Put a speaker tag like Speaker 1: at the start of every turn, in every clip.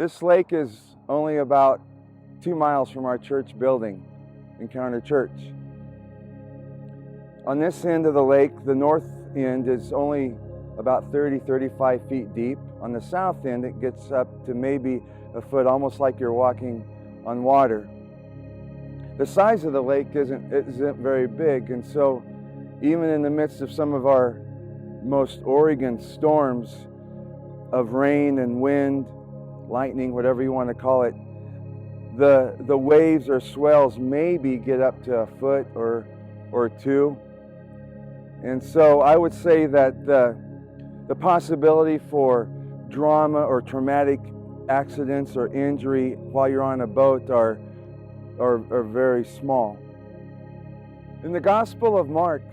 Speaker 1: This lake is only about 2 miles from our church building, Encounter Church. On this end of the lake, the north end is only about 35 feet deep. On the south end, it gets up to maybe a foot, almost like you're walking on water. The size of the lake isn't very big, and so even in the midst of some of our most Oregon storms of rain and wind, lightning, whatever you want to call it, the waves or swells maybe get up to a foot or two. And so I would say that the possibility for drama or traumatic accidents or injury while you're on a boat are very small. In the Gospel of Mark,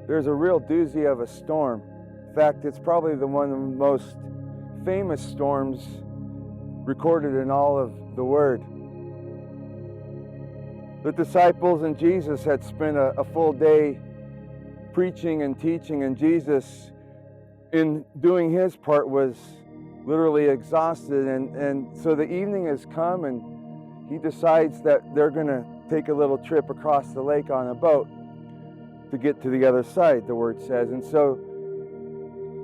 Speaker 1: there's a real doozy of a storm. In fact, it's probably one of the most famous storms recorded in all of the Word. The disciples and Jesus had spent a full day preaching and teaching, and Jesus, in doing his part, was literally exhausted, and so the evening has come, and he decides that they're going to take a little trip across the lake on a boat to get to the other side, the Word says. And so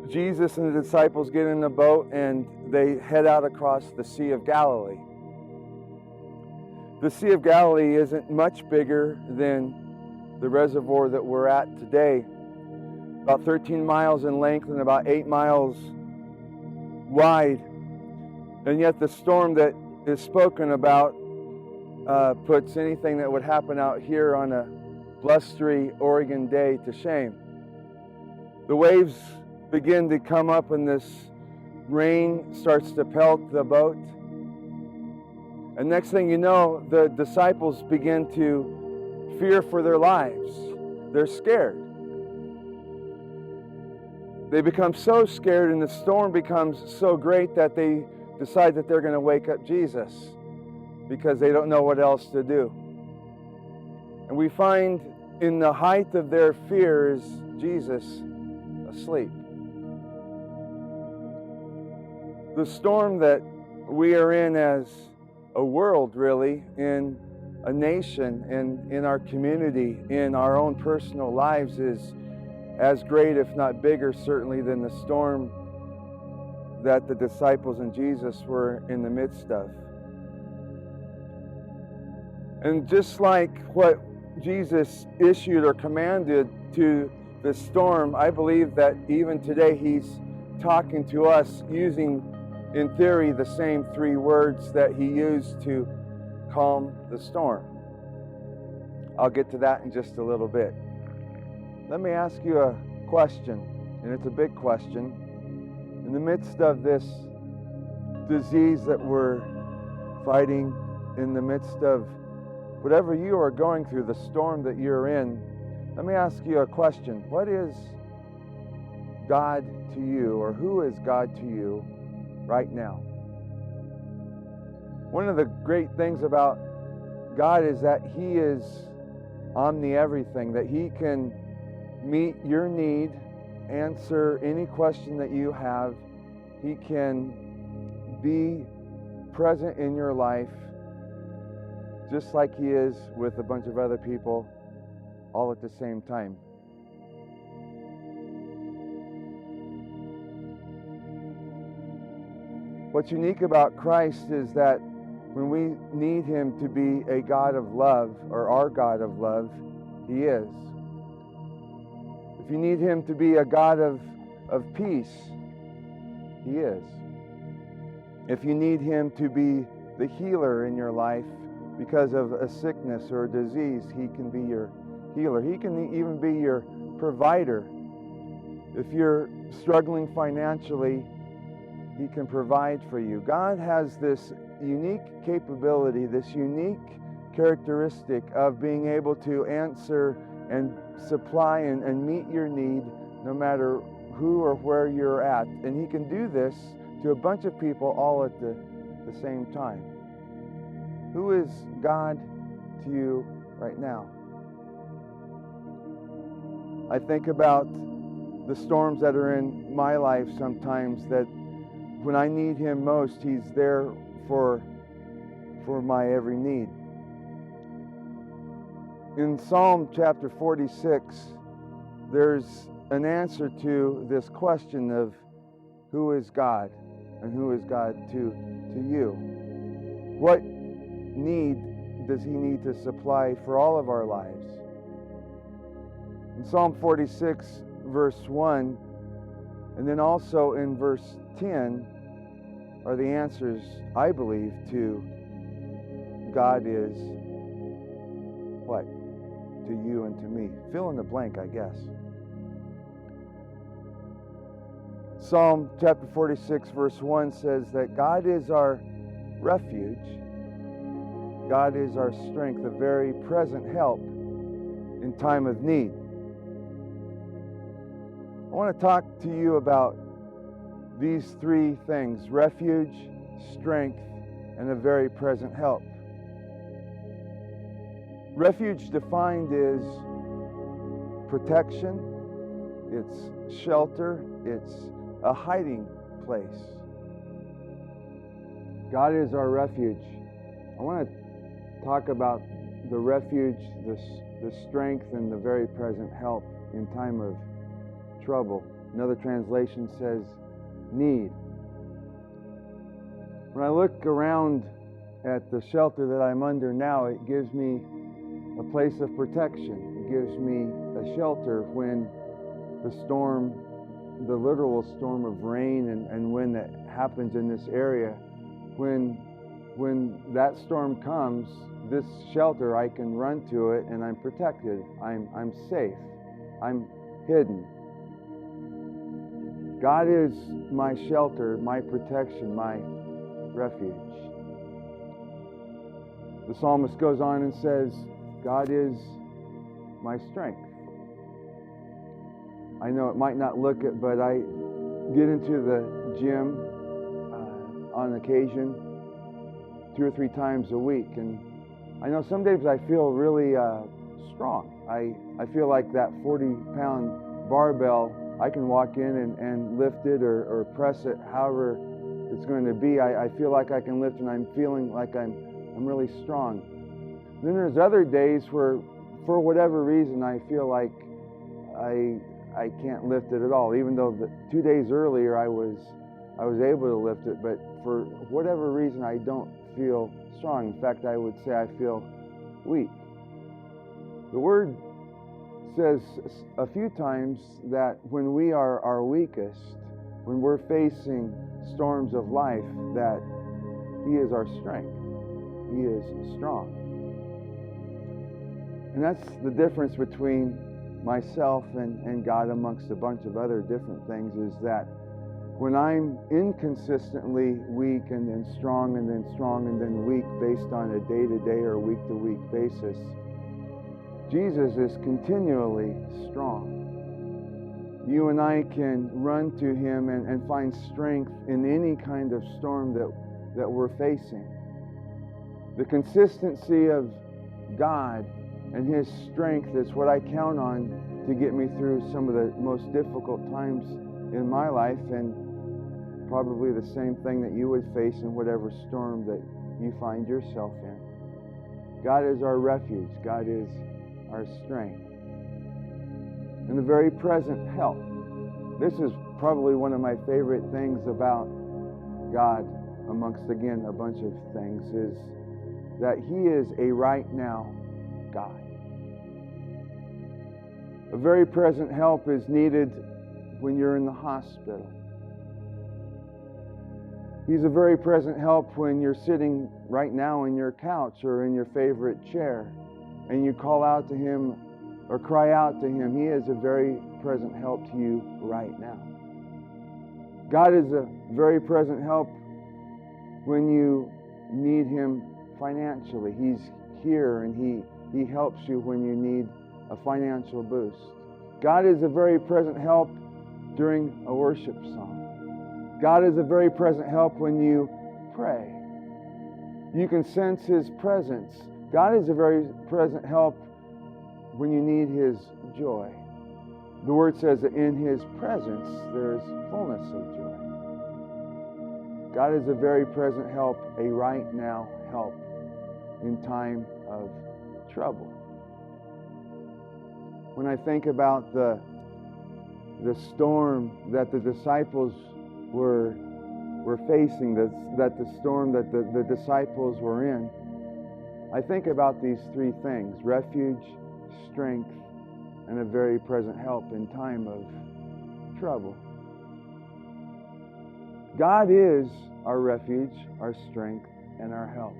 Speaker 1: Jesus and the disciples get in the boat and they head out across the Sea of Galilee. The Sea of Galilee isn't much bigger than the reservoir that we're at today. About 13 miles in length and about 8 miles wide. And yet the storm that is spoken about puts anything that would happen out here on a blustery Oregon day to shame. The waves begin to come up and this rain starts to pelt the boat. And next thing you know, the disciples begin to fear for their lives. They're scared. They become so scared, and the storm becomes so great that they decide that they're going to wake up Jesus because they don't know what else to do. And we find in the height of their fear is Jesus asleep. The storm that we are in as a world, really, in a nation, in our community, in our own personal lives, is as great, if not bigger, certainly, than the storm that the disciples and Jesus were in the midst of. And just like what Jesus issued or commanded to the storm, I believe that even today he's talking to us using, in theory, the same 3 words that he used to calm the storm. I'll get to that in just a little bit. Let me ask you a question, and it's a big question. In the midst of this disease that we're fighting, in the midst of whatever you are going through, the storm that you're in, let me ask you a question. What is God to you, or who is God to you right now? One of the great things about God is that he is omni-everything, that he can meet your need, answer any question that you have. He can be present in your life just like he is with a bunch of other people all at the same time. What's unique about Christ is that when we need him to be a God of love, or our God of love, he is. If you need him to be a God of peace, he is. If you need him to be the healer in your life because of a sickness or a disease, he can be your healer. He can even be your provider. If you're struggling financially, he can provide for you. God has this unique capability, this unique characteristic of being able to answer and supply and meet your need no matter who or where you're at. And he can do this to a bunch of people all at the same time. Who is God to you right now? I think about the storms that are in my life sometimes that when I need Him most, He's there for my every need. In Psalm chapter 46, there's an answer to this question of who is God and who is God to you. What need does He need to supply for all of our lives? In Psalm 46, verse 1, and then also in verse 10 are the answers, I believe, to God is what? To you and to me. Fill in the blank, I guess. Psalm chapter 46, verse 1 says that God is our refuge. God is our strength, a very present help in time of need. I want to talk to you about these three things: refuge, strength, and a very present help. Refuge defined is protection, it's shelter, it's a hiding place. God is our refuge. I want to talk about the refuge, the strength, and the very present help in time of trouble. Another translation says need. When I look around at the shelter that I'm under now, it gives me a place of protection. It gives me a shelter when the literal storm of rain and wind that happens in this area, when that storm comes, this shelter, I can run to it and I'm protected. I'm safe. I'm hidden. God is my shelter, my protection, my refuge. The psalmist goes on and says, God is my strength. I know it might not look it, but I get into the gym on occasion 2 or 3 times a week, and I know some days I feel really strong. I feel like that 40-pound barbell, I can walk in and lift it or press it, however it's going to be. I feel like I can lift, and I'm feeling like I'm really strong. Then there's other days where, for whatever reason, I feel like I can't lift it at all, even though 2 days earlier I was able to lift it, but for whatever reason I don't feel strong. In fact, I would say I feel weak. The Word says a few times that when we are our weakest, when we're facing storms of life, that He is our strength. He is strong. And that's the difference between myself and God, amongst a bunch of other different things, is that when I'm inconsistently weak and then strong and then strong and then weak based on a day-to-day or week-to-week basis, Jesus is continually strong. You and I can run to Him and find strength in any kind of storm that we're facing. The consistency of God and His strength is what I count on to get me through some of the most difficult times in my life, and probably the same thing that you would face in whatever storm that you find yourself in. God is our refuge. God is our strength. And the very present help. This is probably one of my favorite things about God, amongst, again, a bunch of things, is that He is a right now God. A very present help is needed when you're in the hospital. He's a very present help when you're sitting right now in your couch or in your favorite chair and you call out to Him or cry out to Him. He is a very present help to you right now. God is a very present help when you need Him financially. He's here and He helps you when you need a financial boost. God is a very present help during a worship song. God is a very present help when you pray. You can sense His presence. God is a very present help when you need His joy. The Word says that in His presence there is fullness of joy. God is a very present help, a right now help in time of trouble. When I think about the storm that the disciples were facing, that the storm that the disciples were in, I think about these three things: refuge, strength, and a very present help in time of trouble. God is our refuge, our strength, and our help.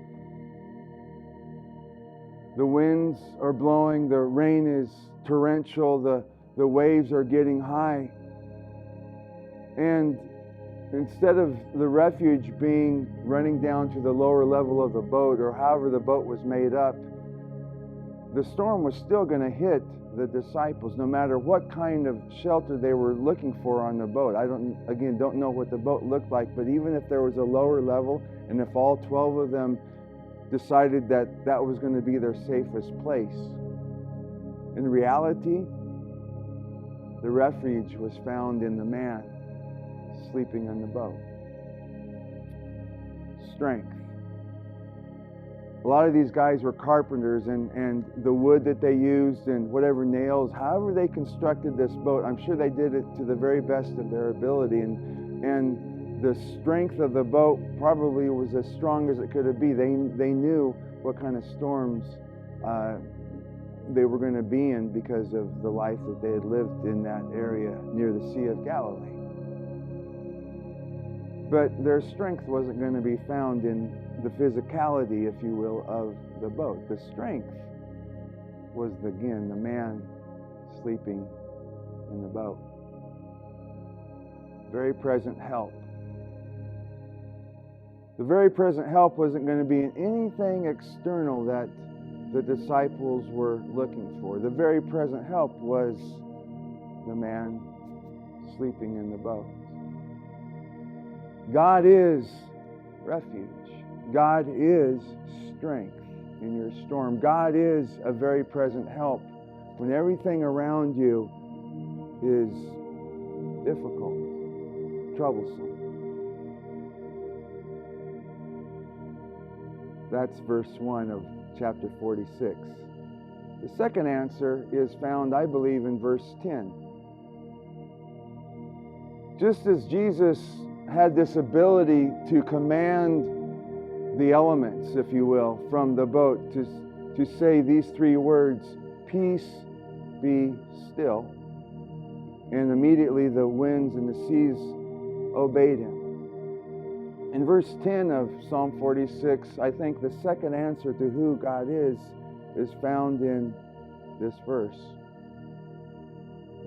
Speaker 1: The winds are blowing, the rain is torrential, the waves are getting high. And instead of the refuge being running down to the lower level of the boat, or however the boat was made up, the storm was still going to hit the disciples, no matter what kind of shelter they were looking for on the boat. I don't know what the boat looked like, but even if there was a lower level, and if all 12 of them decided that that was going to be their safest place, in reality, the refuge was found in the man sleeping in the boat. Strength. A lot of these guys were carpenters, and the wood that they used and whatever nails, however they constructed this boat, I'm sure they did it to the very best of their ability, and the strength of the boat probably was as strong as it could be. They knew what kind of storms they were going to be in because of the life that they had lived in that area near the Sea of Galilee. But their strength wasn't going to be found in the physicality, if you will, of the boat. The strength was, again, the man sleeping in the boat. Very present help. The very present help wasn't going to be in anything external that the disciples were looking for. The very present help was the man sleeping in the boat. God is refuge. God is strength in your storm. God is a very present help when everything around you is difficult, troublesome. That's verse 1 of chapter 46. The second answer is found, I believe, in verse 10. Just as Jesus had this ability to command the elements, if you will, from the boat, to say these three words, "Peace, be still," and immediately the winds and the seas obeyed him. In verse 10 of Psalm 46, I think the second answer to who God is found in this verse.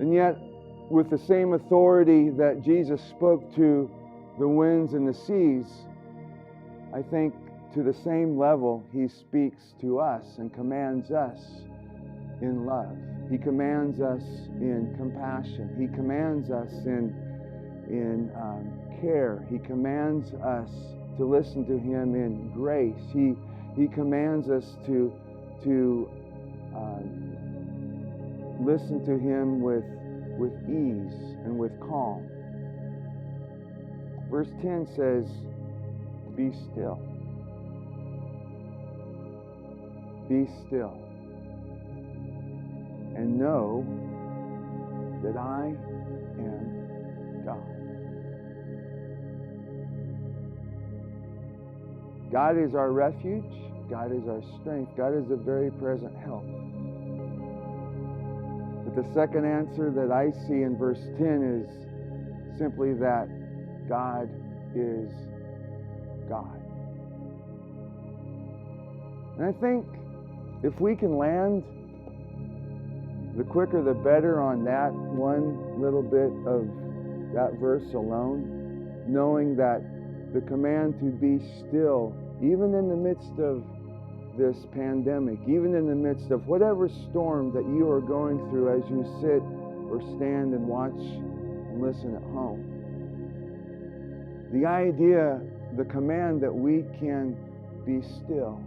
Speaker 1: And yet, with the same authority that Jesus spoke to the winds and the seas, I think to the same level he speaks to us and commands us in love. He commands us in compassion. He commands us in care. He commands us to listen to him in grace. He commands us to listen to him with ease and with calm. Verse 10 says, "Be still. Be still. And know that I am God." God is our refuge. God is our strength. God is a very present help. But the second answer that I see in verse 10 is simply that God is God. And I think if we can land, the quicker the better, on that one little bit of that verse alone, knowing that the command to be still, even in the midst of this pandemic, even in the midst of whatever storm that you are going through as you sit or stand and watch and listen at home. The idea, the command that we can be still.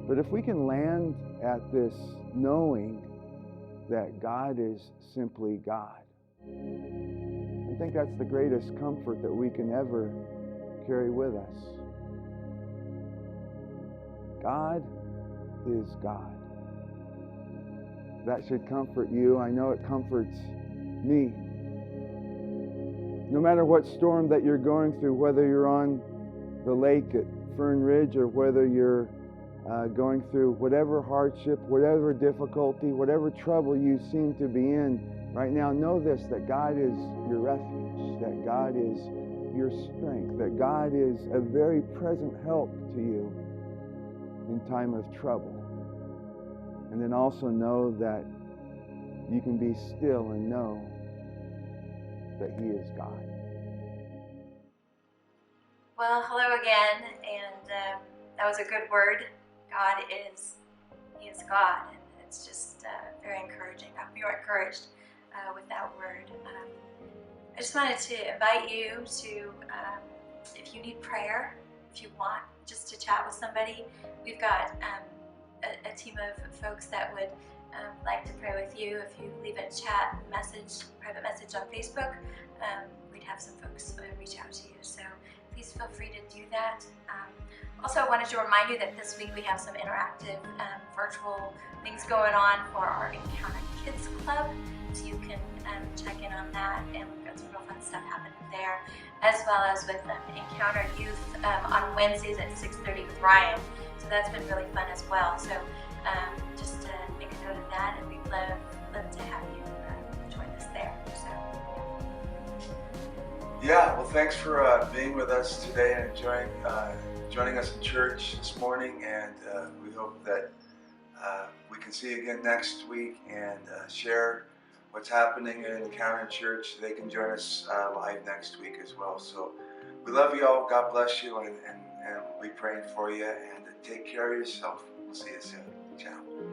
Speaker 1: But if we can land at this knowing that God is simply God, I think that's the greatest comfort that we can ever carry with us. God is God. That should comfort you. I know it comforts me. No matter what storm that you're going through, whether you're on the lake at Fern Ridge or whether you're going through whatever hardship, whatever difficulty, whatever trouble you seem to be in right now, know this, that God is your refuge, that God is your strength, that God is a very present help to you in time of trouble. And then also know that you can be still and know that He is God.
Speaker 2: Well, hello again, and that was a good word. He is God, and it's just very encouraging. I hope you are encouraged with that word. I just wanted to invite you to, if you need prayer, if you want just to chat with somebody, we've got a team of folks that would like to pray with you. If you leave a private message on Facebook, we'd have some folks reach out to you. So please feel free to do that. Also, I wanted to remind you that this week we have some interactive virtual things going on for our Encounter Kids Club. So you can check in on that, and we've got some real fun stuff happening there, as well as with Encounter Youth on Wednesdays at 6:30 with Ryan. So that's been really fun as well. So just to make a note of that, and we'd love to have you join us there. So
Speaker 1: yeah, well, thanks for being with us today and joining us in church this morning, and we hope that we can see you again next week and share what's happening in Encounter Church. They can join us live next week as well. So we love you all. God bless you, and we'll be praying for you, and take care of yourself. We'll see you soon. Ciao.